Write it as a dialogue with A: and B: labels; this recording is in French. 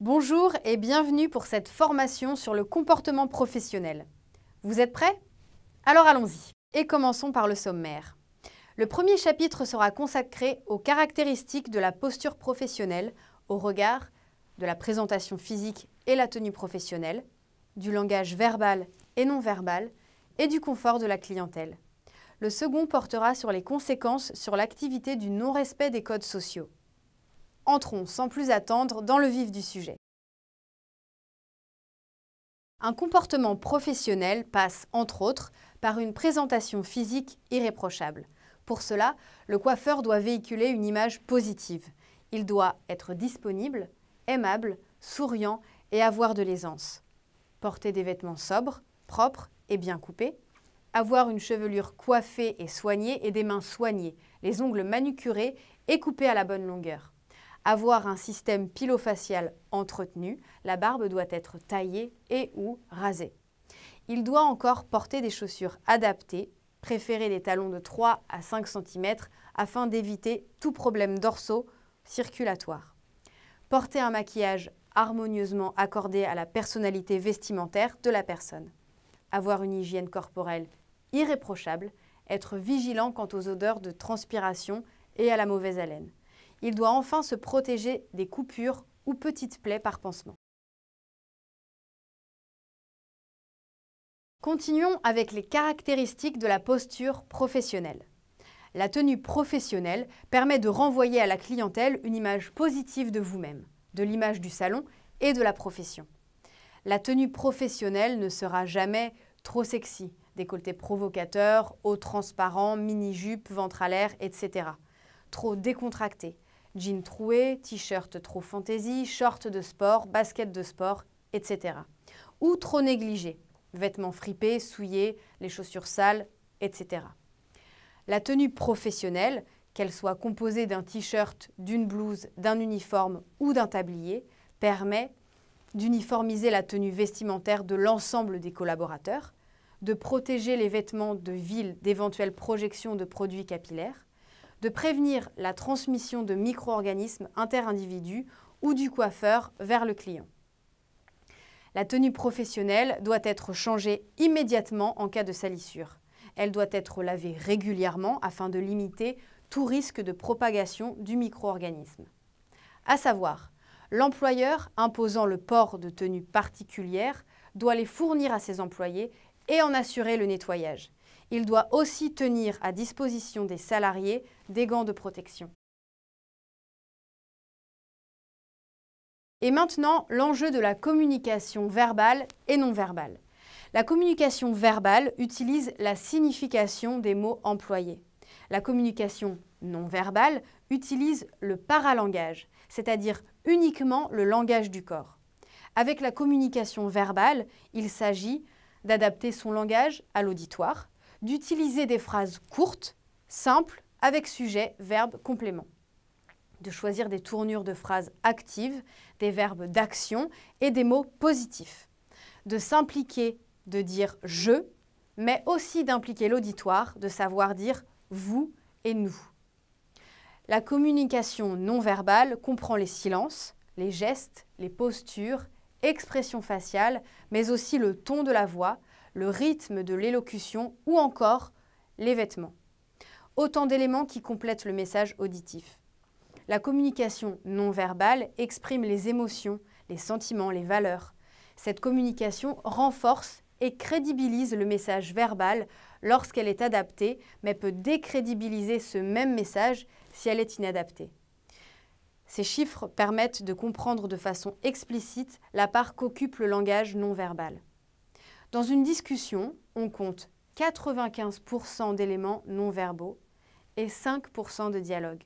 A: Bonjour et bienvenue pour cette formation sur le comportement professionnel. Vous êtes prêts? Alors allons-y. Et commençons par le sommaire. Le premier chapitre sera consacré aux caractéristiques de la posture professionnelle au regard de la présentation physique et la tenue professionnelle, du langage verbal et non verbal et du confort de la clientèle. Le second portera sur les conséquences sur l'activité du non-respect des codes sociaux. Entrons sans plus attendre dans le vif du sujet. Un comportement professionnel passe, entre autres, par une présentation physique irréprochable. Pour cela, le coiffeur doit véhiculer une image positive. Il doit être disponible, aimable, souriant et avoir de l'aisance. Porter des vêtements sobres, propres et bien coupés. Avoir une chevelure coiffée et soignée et des mains soignées, les ongles manucurés et coupés à la bonne longueur. Avoir un système pilofacial entretenu, la barbe doit être taillée et ou rasée. Il doit encore porter des chaussures adaptées, préférer des talons de 3 à 5 cm afin d'éviter tout problème dorso-circulatoire. Porter un maquillage harmonieusement accordé à la personnalité vestimentaire de la personne. Avoir une hygiène corporelle irréprochable, être vigilant quant aux odeurs de transpiration et à la mauvaise haleine. Il doit enfin se protéger des coupures ou petites plaies par pansement. Continuons avec les caractéristiques de la posture professionnelle. La tenue professionnelle permet de renvoyer à la clientèle une image positive de vous-même, de l'image du salon et de la profession. La tenue professionnelle ne sera jamais trop sexy, décolleté provocateur, haut transparent, mini-jupe, ventre à l'air, etc. Trop décontracté. Jeans troués, t-shirt trop fantaisie, shorts de sport, baskets de sport, etc. Ou trop négligé, vêtements fripés, souillés, les chaussures sales, etc. La tenue professionnelle, qu'elle soit composée d'un t-shirt, d'une blouse, d'un uniforme ou d'un tablier, permet d'uniformiser la tenue vestimentaire de l'ensemble des collaborateurs, de protéger les vêtements de ville d'éventuelles projections de produits capillaires, de prévenir la transmission de micro-organismes inter-individus ou du coiffeur vers le client. La tenue professionnelle doit être changée immédiatement en cas de salissure. Elle doit être lavée régulièrement afin de limiter tout risque de propagation du micro-organisme. À savoir, l'employeur imposant le port de tenues particulières doit les fournir à ses employés et en assurer le nettoyage. Il doit aussi tenir à disposition des salariés des gants de protection. Et maintenant, l'enjeu de la communication verbale et non verbale. La communication verbale utilise la signification des mots employés. La communication non verbale utilise le paralangage, c'est-à-dire uniquement le langage du corps. Avec la communication verbale, il s'agit d'adapter son langage à l'auditoire, d'utiliser des phrases courtes, simples, avec sujet, verbe, complément. De choisir des tournures de phrases actives, des verbes d'action et des mots positifs. De s'impliquer, de dire « je », mais aussi d'impliquer l'auditoire, de savoir dire « vous » et « nous ». La communication non verbale comprend les silences, les gestes, les postures, expressions faciales, mais aussi le ton de la voix, le rythme de l'élocution ou encore les vêtements. Autant d'éléments qui complètent le message auditif. La communication non verbale exprime les émotions, les sentiments, les valeurs. Cette communication renforce et crédibilise le message verbal lorsqu'elle est adaptée, mais peut décrédibiliser ce même message si elle est inadaptée. Ces chiffres permettent de comprendre de façon explicite la part qu'occupe le langage non verbal. Dans une discussion, on compte 95% d'éléments non verbaux et 5% de dialogue.